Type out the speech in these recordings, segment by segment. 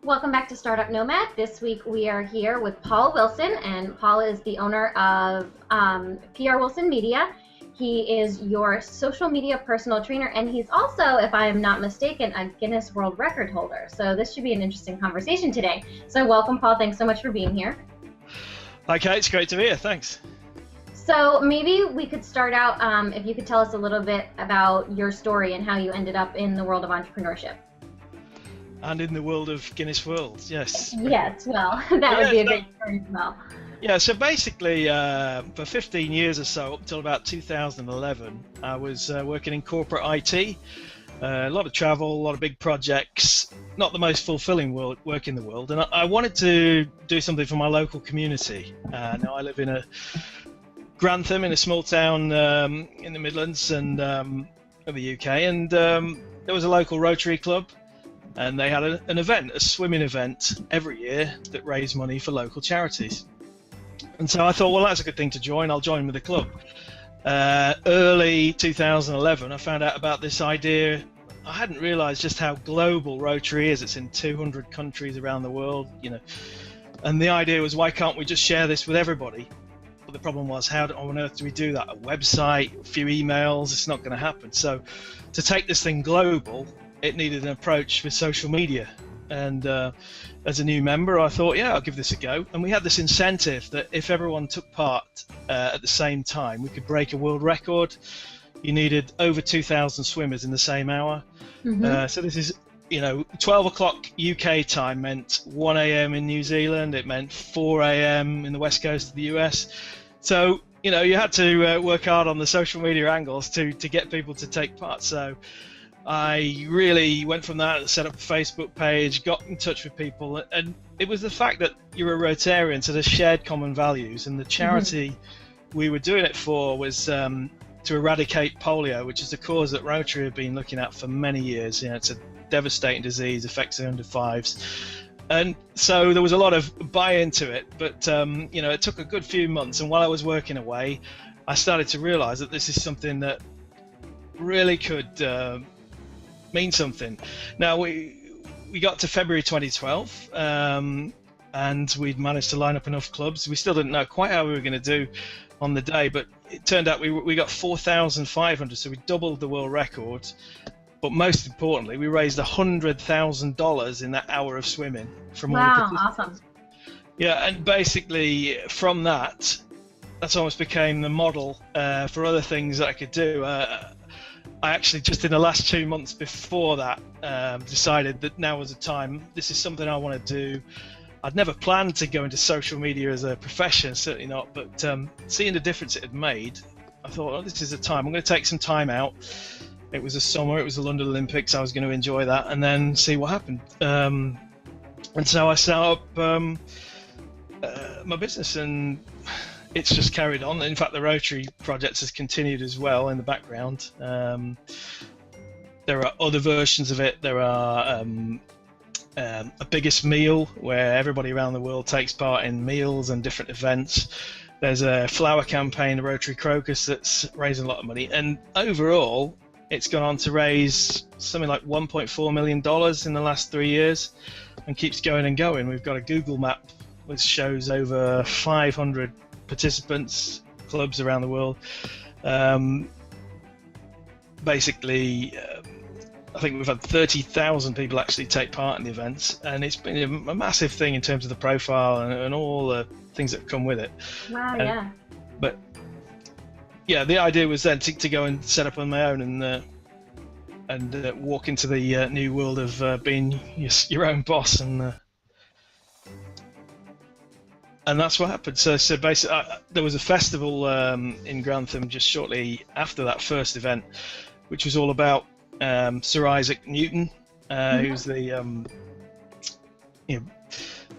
Welcome back to Startup Nomad. This week we are here with Paul Wilson, and Paul is the owner of PR Wilson Media. He is your social media personal trainer, and he's also, if I am not mistaken, a Guinness World Record holder. So this should be an interesting conversation today. So welcome, Paul. Thanks so much for being here. Okay, it's great to be here. Thanks. So maybe we could start out, if you could tell us a little bit about your story and how you ended up in the world of entrepreneurship. And in the world of Guinness World, yes. Yes, well, that would be a great story as well. Yeah, so basically for 15 years or so, up till about 2011, I was working in corporate IT. A lot of travel, a lot of big projects, not the most fulfilling work in the world. And I wanted to do something for my local community. Now I live in Grantham, in a small town in the Midlands and of the UK. And there was a local Rotary club. And they had an event, a swimming event, every year that raised money for local charities. And so I thought, well, that's a good thing to join. I'll join with the club. Early 2011, I found out about this idea. I hadn't realised just how global Rotary is. It's in 200 countries around the world, you know. And the idea was, why can't we just share this with everybody? But the problem was, how on earth do we do that? A website, a few emails, it's not going to happen. So to take this thing global, it needed an approach with social media. And as a new member, I thought, yeah, I'll give this a go. And we had this incentive that if everyone took part at the same time, we could break a world record. You needed over 2,000 swimmers in the same hour. Mm-hmm. So this is, 12 o'clock UK time meant 1 a.m. in New Zealand. It meant 4 a.m. in the west coast of the US. So, you had to work hard on the social media angles to get people to take part. So I really went from that, set up a Facebook page, got in touch with people, and it was the fact that you're a Rotarian, so there's shared common values, and the charity we were doing it for was to eradicate polio, which is a cause that Rotary have been looking at for many years. It's a devastating disease, affects the under fives, and so there was a lot of buy-in to it, but it took a good few months, and while I was working away, I started to realize that this is something that really could mean something. Now we got to February 2012 and we'd managed to line up enough clubs. We still didn't know quite how we were going to do on the day, but it turned out we got 4,500, so we doubled the world record. But most importantly, we raised $100,000 in that hour of swimming from all the participants. Awesome. Yeah, and basically from that's almost became the model for other things that I could do. I actually, just in the last 2 months before that, decided that now was the time. This is something I want to do. I'd never planned to go into social media as a profession, certainly not, but seeing the difference it had made, I thought, oh, this is the time. I'm going to take some time out. It was a summer, it was the London Olympics, I was going to enjoy that and then see what happened. And so I set up my business, and it's just carried on. In fact, the Rotary project has continued as well in the background. There are other versions of it. There are a biggest meal where everybody around the world takes part in meals and different events. There's a flower campaign, the Rotary Crocus, that's raising a lot of money. And overall, it's gone on to raise something like $1.4 million in the last 3 years and keeps going and going. We've got a Google map which shows over 500 participants, clubs around the world. Basically, I think we've had 30,000 people actually take part in the events, and it's been a massive thing in terms of the profile and all the things that come with it. Wow, yeah. But yeah, the idea was then to go and set up on my own and walk into the new world of being your own boss, and that's what happened. So basically, there was a festival in Grantham just shortly after that first event, which was all about Sir Isaac Newton, who's the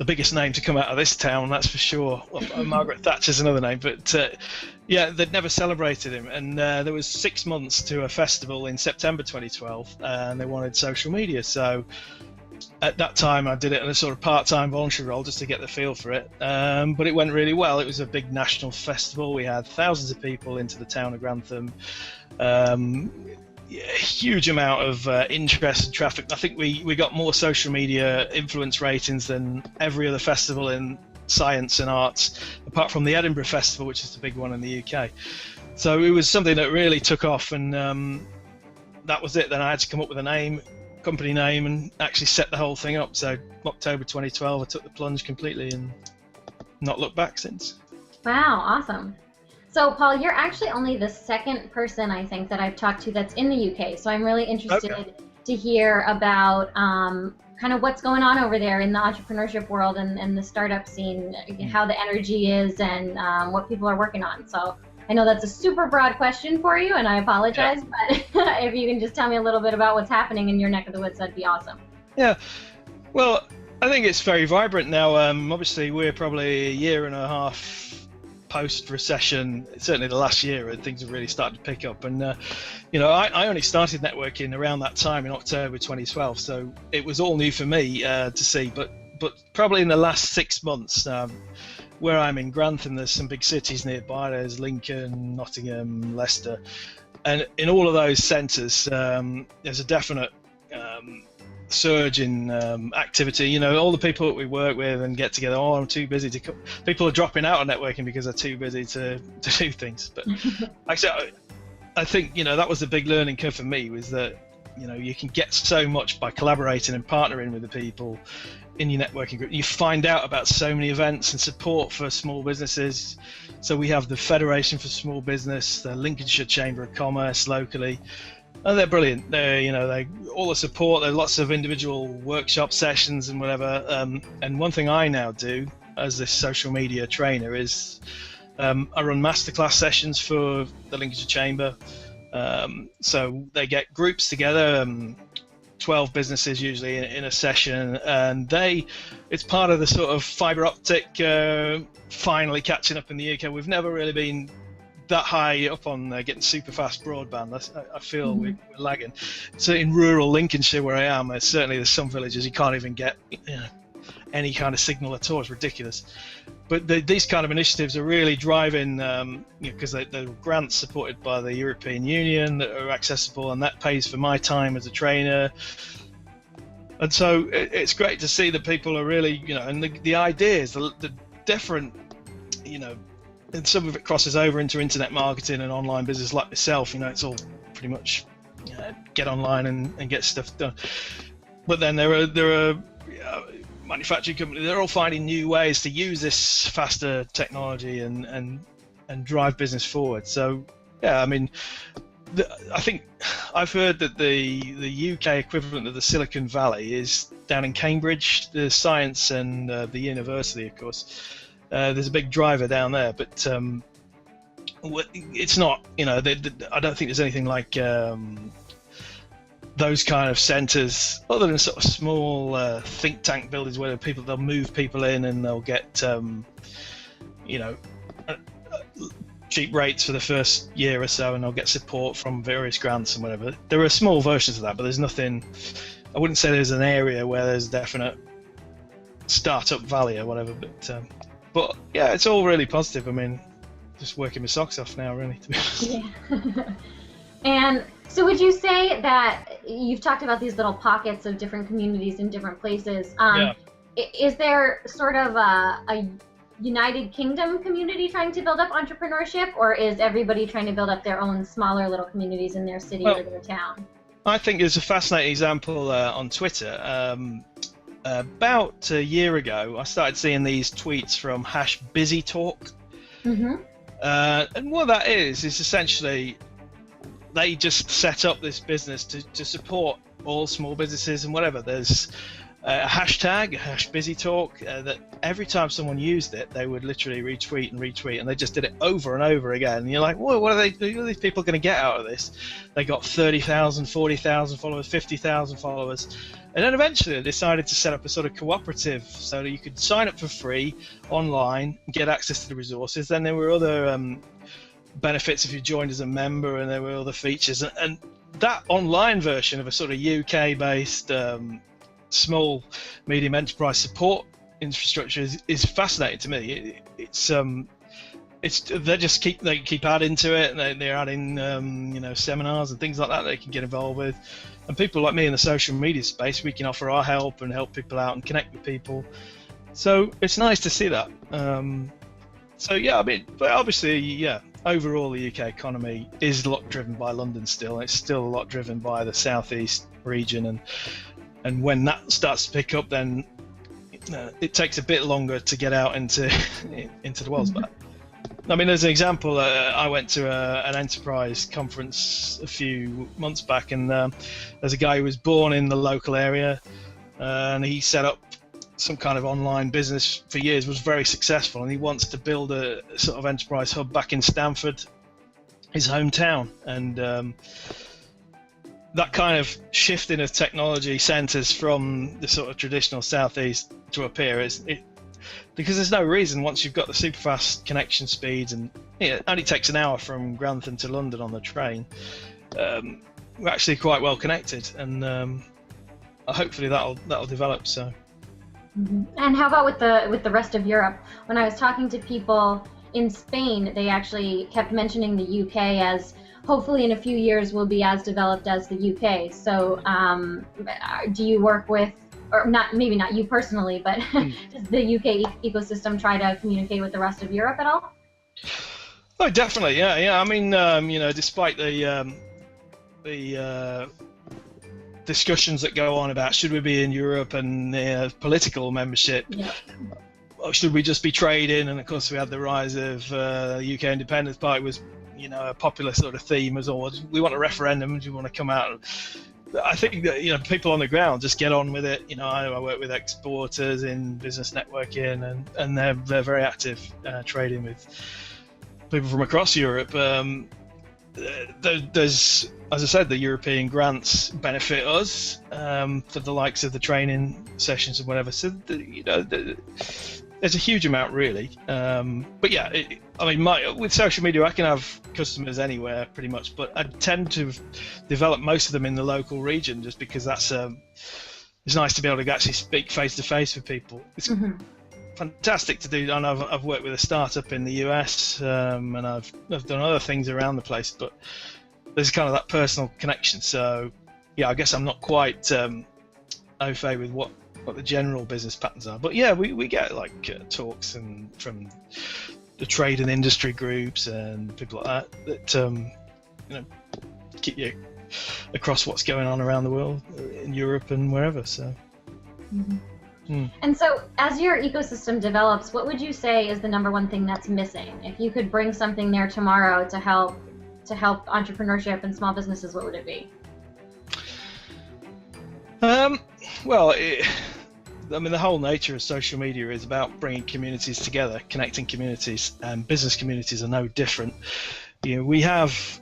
biggest name to come out of this town, that's for sure. Well, Margaret Thatcher's another name, but yeah, they'd never celebrated him. And there was 6 months to a festival in September 2012, and they wanted social media. So at that time, I did it in a sort of part-time voluntary role just to get the feel for it. But it went really well. It was a big national festival. We had thousands of people into the town of Grantham. huge amount of interest and traffic. I think we got more social media influence ratings than every other festival in science and arts, apart from the Edinburgh Festival, which is the big one in the UK. So it was something that really took off, and that was it. Then I had to come up with a name, company name, and actually set the whole thing up. So October 2012, I took the plunge completely and not looked back since. Wow, awesome. So Paul, you're actually only the second person I think that I've talked to that's in the UK. So I'm really interested to hear about kind of what's going on over there in the entrepreneurship world and the startup scene, how the energy is, and what people are working on. So I know that's a super broad question for you, and I apologize, but if you can just tell me a little bit about what's happening in your neck of the woods, that'd be awesome. Yeah, well, I think it's very vibrant now. Obviously, we're probably a year and a half post-recession. Certainly the last year, things have really started to pick up. And, I only started networking around that time in October 2012, so it was all new for me to see. But probably in the last 6 months, where I'm in Grantham, there's some big cities nearby. There's Lincoln, Nottingham, Leicester, and in all of those centres, there's a definite surge in activity. All the people that we work with and get together. Oh, I'm too busy to come. People are dropping out of networking because they're too busy to do things. But actually, I think that was the big learning curve for me, was that you can get so much by collaborating and partnering with the people in your networking group. You find out about so many events and support for small businesses. So we have the Federation for Small Business, the Lincolnshire Chamber of Commerce locally, and they're brilliant. They all the support. There are lots of individual workshop sessions and whatever. And one thing I now do as this social media trainer is I run masterclass sessions for the Lincolnshire Chamber. So they get groups together, 12 businesses usually in a session, and it's part of the sort of fibre optic finally catching up in the UK. We've never really been that high up on getting super fast broadband. I feel we're lagging. So in rural Lincolnshire where I am, there's some villages you can't even get any kind of signal at all. It's ridiculous. But these kind of initiatives are really driving, because they're grants supported by the European Union that are accessible, and that pays for my time as a trainer. And so it's great to see that people are really, and the ideas, the different, and some of it crosses over into internet marketing and online business like myself. It's all pretty much get online and get stuff done. But then there are manufacturing companies. They're all finding new ways to use this faster technology and drive business forward. So yeah, I mean, I think I've heard that the UK equivalent of the Silicon Valley is down in Cambridge, the science and the university, of course. There's a big driver down there, but it's not, I don't think there's anything like those kind of centres, other than sort of small think tank buildings where they'll move people in and they'll get, cheap rates for the first year or so, and they'll get support from various grants and whatever. There are small versions of that, but there's nothing. I wouldn't say there's an area where there's definite startup valley or whatever, but yeah, it's all really positive. I mean, just working my socks off now, really, to be honest. Yeah. And so would you say that you've talked about these little pockets of different communities in different places? Is there sort of a United Kingdom community trying to build up entrepreneurship, or is everybody trying to build up their own smaller little communities in their city or their town? I think there's a fascinating example on Twitter. About a year ago, I started seeing these tweets from #BusyTalk. And what that is essentially they just set up this business to support all small businesses and whatever. There's a hashtag, #BusyTalk, that every time someone used it, they would literally retweet, and they just did it over and over again. And you're like, whoa, what are these people going to get out of this? They got 30,000, 40,000 followers, 50,000 followers. And then eventually they decided to set up a sort of cooperative so that you could sign up for free online and get access to the resources. Then there were other benefits if you joined as a member, and there were other features. And that online version of a sort of UK-based small medium enterprise support infrastructure is fascinating to me. It's they keep adding to it. They're adding seminars and things like that they can get involved with. And people like me in the social media space, we can offer our help and help people out and connect with people. So it's nice to see that. So yeah, I mean, but obviously, yeah, overall the UK economy is a lot driven by London still. It's still a lot driven by the southeast region, and when that starts to pick up, then it takes a bit longer to get out into the world. But I mean, as an example, I went to an enterprise conference a few months back, and there's a guy who was born in the local area, and he set up some kind of online business for years, was very successful, and he wants to build a sort of enterprise hub back in Stamford, his hometown. And that kind of shifting of technology centres from the sort of traditional southeast to up here because there's no reason, once you've got the super fast connection speeds, and it only takes an hour from Grantham to London on the train, we're actually quite well connected, and hopefully that'll develop. So. And how about with the rest of Europe? When I was talking to people in Spain, they actually kept mentioning the UK as hopefully in a few years will be as developed as the UK. So do you work with, or maybe not you personally, but does the UK ecosystem try to communicate with the rest of Europe at all? Oh, definitely, yeah. I mean, despite the discussions that go on about should we be in Europe and political membership, or should we just be trading, and of course we had the rise of the UK Independence Party was a popular sort of theme as always. We want a referendum, do you want to come out? I think that people on the ground just get on with it. I work with exporters in business networking, and they're very active trading with people from across Europe. There's, as I said, the European grants benefit us for the likes of the training sessions and whatever. So there's a huge amount really. But yeah, with social media, I can have customers anywhere pretty much, but I tend to develop most of them in the local region, just because that's it's nice to be able to actually speak face to face with people. It's fantastic to do, and I've worked with a startup in the US, and I've done other things around the place, but there's kind of that personal connection. So yeah, I guess I'm not quite au fait with what the general business patterns are, but yeah, we get like talks and from the trade and industry groups and people like that keep you across what's going on around the world, in Europe and wherever. So. And so, as your ecosystem develops, what would you say is the #1 thing that's missing? If you could bring something there tomorrow to help entrepreneurship and small businesses, what would it be? Well, the whole nature of social media is about bringing communities together, connecting communities, and business communities are no different. We have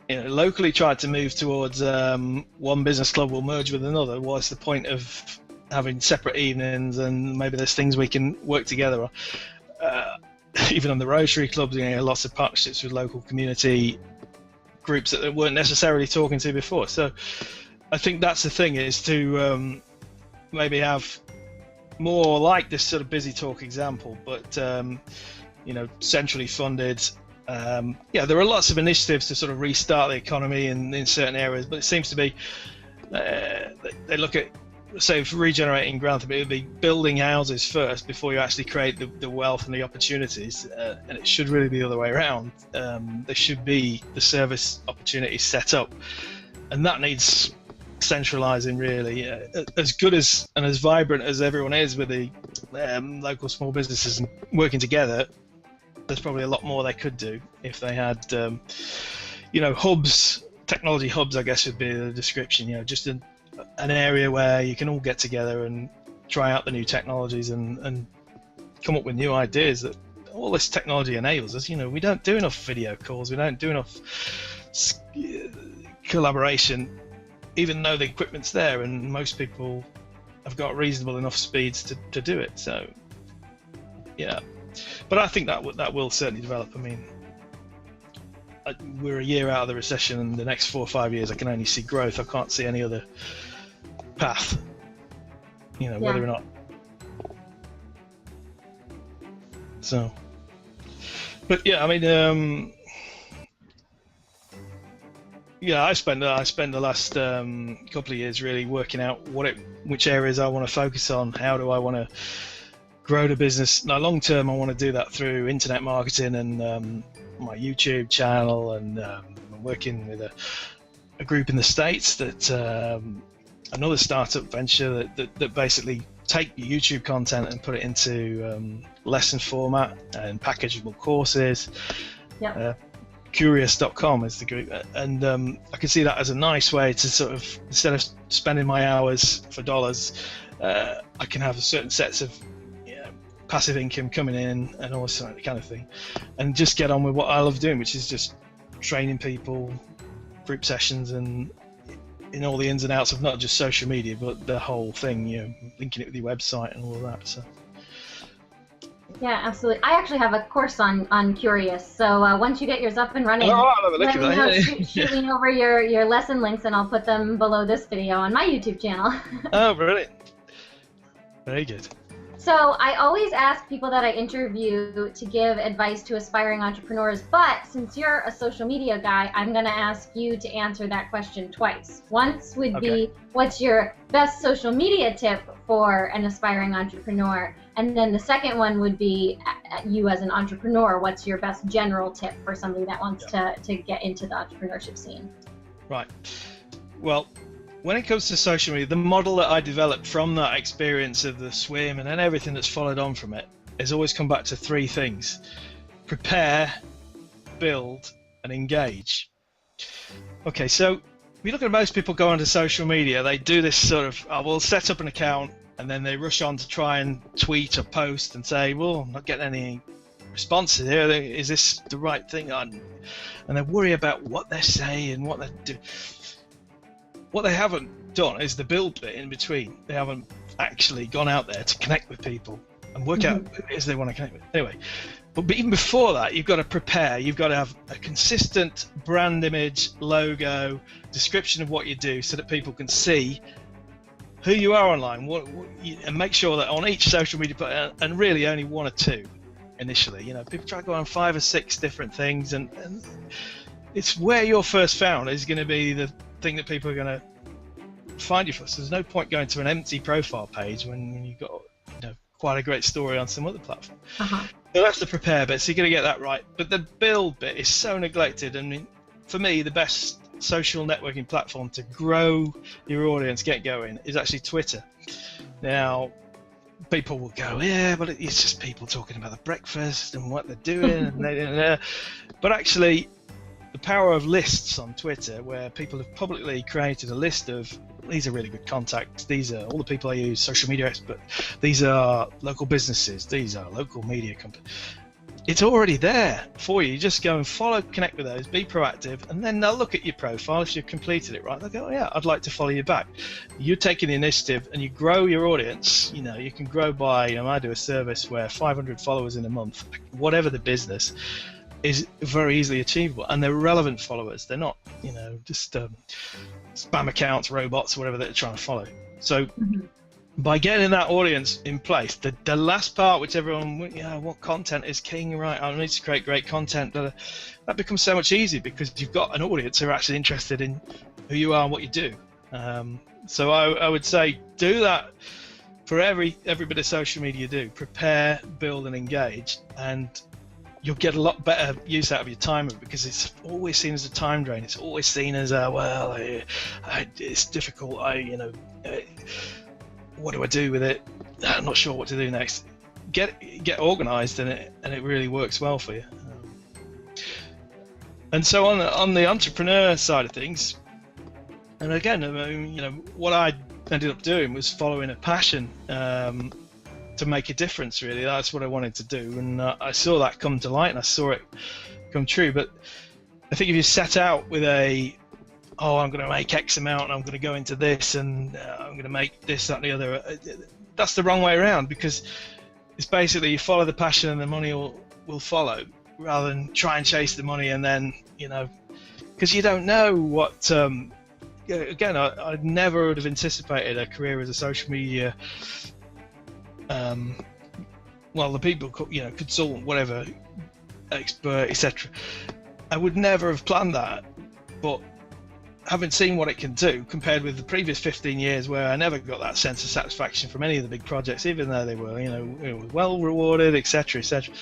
locally tried to move towards one business club will merge with another. What's the point of having separate evenings, and maybe there's things we can work together on. Even on the Rotary clubs, lots of partnerships with local community groups that they weren't necessarily talking to before. So I think that's the thing, is to maybe have more like this sort of Busy Talk example, but centrally funded. There are lots of initiatives to sort of restart the economy in certain areas, but it seems to be they look at, say, if regenerating Grantham, it would be building houses first before you actually create the wealth and the opportunities, and it should really be the other way around. There should be the service opportunities set up, and that needs centralising really. As good as and as vibrant as everyone is with the local small businesses and working together, there's probably a lot more they could do if they had hubs, technology hubs I guess would be the description. Just an area where you can all get together and try out the new technologies and come up with new ideas that all this technology enables us. We don't do enough video calls, we don't do enough collaboration, even though the equipment's there and most people have got reasonable enough speeds to do it. So yeah, but I think that will certainly develop. We're a year out of the recession, and the next 4 or 5 years I can only see growth. I can't see any other path, whether or not. So But yeah, I mean, yeah, I spent the last couple of years really working out which areas I want to focus on. How do I want to grow the business? Now, long term, I want to do that through internet marketing and my YouTube channel, and I'm working with a group in the States that another startup venture that basically take your YouTube content and put it into lesson format and packageable courses. Yep. Curious.com is the group, and I can see that as a nice way to sort of, instead of spending my hours for dollars, I can have a certain sets of passive income coming in and all that kind of thing, and just get on with what I love doing, which is just training people, group sessions, and in all the ins and outs of not just social media but the whole thing, linking it with your website and all of that. So yeah, absolutely. I actually have a course on Curious, so once you get yours up and running, let me know, shoot me over your lesson links, and I'll put them below this video on my YouTube channel. Oh, brilliant. Very good. So I always ask people that I interview to give advice to aspiring entrepreneurs, but since you're a social media guy, I'm going to ask you to answer that question twice. Once would be, what's your best social media tip for an aspiring entrepreneur? And then the second one would be, you as an entrepreneur, what's your best general tip for somebody that wants to get into the entrepreneurship scene? Right. Well, when it comes to social media, the model that I developed from that experience of the swim and then everything that's followed on from it has always come back to three things: prepare, build, and engage. Okay, so if you look at most people go onto social media, they do this sort of, we'll set up an account, and then they rush on to try and tweet or post and say, well, I'm not getting any responses here. Is this the right thing? And they worry about what they're saying, what they do. What they haven't done is the build bit in between. They haven't actually gone out there to connect with people and work out who it is they want to connect with. Anyway, but even before that, you've got to prepare. You've got to have a consistent brand image, logo, description of what you do, so that people can see who you are online, and make sure that on each social media platform, and really only one or two initially. People try to go on 5 or 6 different things, and it's where you're first found is going to be the thing that people are going to find you for. So there's no point going to an empty profile page when you've got quite a great story on some other platform. So that's the prepare bit, so you're going to get that right. But the build bit is so neglected. I mean, for me, the best social networking platform to grow your audience, get going, is actually Twitter. Now, people will go, yeah, but it's just people talking about the breakfast and what they're doing, and but actually, the power of lists on Twitter, where people have publicly created a list of, these are really good contacts, these are all the people I use, social media experts, these are local businesses, these are local media companies. It's already there for you. You just go and follow, connect with those, be proactive, and then they'll look at your profile. If you've completed it right, they'll go, oh, yeah, I'd like to follow you back. You're taking the initiative and you grow your audience. You can grow by, I do a service where 500 followers in a month, whatever the business, is very easily achievable, and they're relevant followers. They're not, just spam accounts, robots, whatever they're trying to follow. So by getting that audience in place, the last part, which everyone, what content is king, right? I need to create great content. That becomes so much easier because you've got an audience who are actually interested in who you are and what you do. So I would say do that for every bit of social media you do. Prepare, build, and engage, and you'll get a lot better use out of your time, because it's always seen as a time drain. It's always seen as it's difficult. What do I do with it? I'm not sure what to do next. Get organized, and it really works well for you. And so on the entrepreneur side of things, and again, what I ended up doing was following a passion to make a difference. Really, that's what I wanted to do, and I saw that come to light, and I saw it come true. But I think if you set out with I'm going to make X amount, and I'm going to go into this, and I'm going to make this, that, and the other, that's the wrong way around, because it's basically you follow the passion and the money will follow, rather than try and chase the money and then, because you don't know what. Again, I never would have anticipated a career as a social media. The people, consultant, whatever, expert, etc. I would never have planned that, but having seen what it can do compared with the previous 15 years where I never got that sense of satisfaction from any of the big projects, even though they were, well rewarded, etc., etc.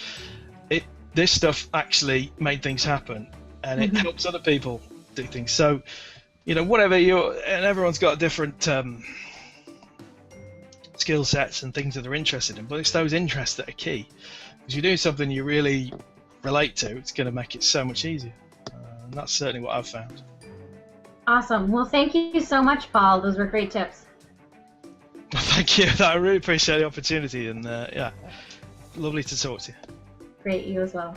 This stuff actually made things happen, and it helps other people do things. So, whatever and everyone's got different skill sets and things that they're interested in, but it's those interests that are key. Because you're doing something you really relate to, it's going to make it so much easier. And that's certainly what I've found. Awesome. Well, thank you so much, Paul. Those were great tips. Thank you. I really appreciate the opportunity, and yeah, lovely to talk to you. Great, you as well.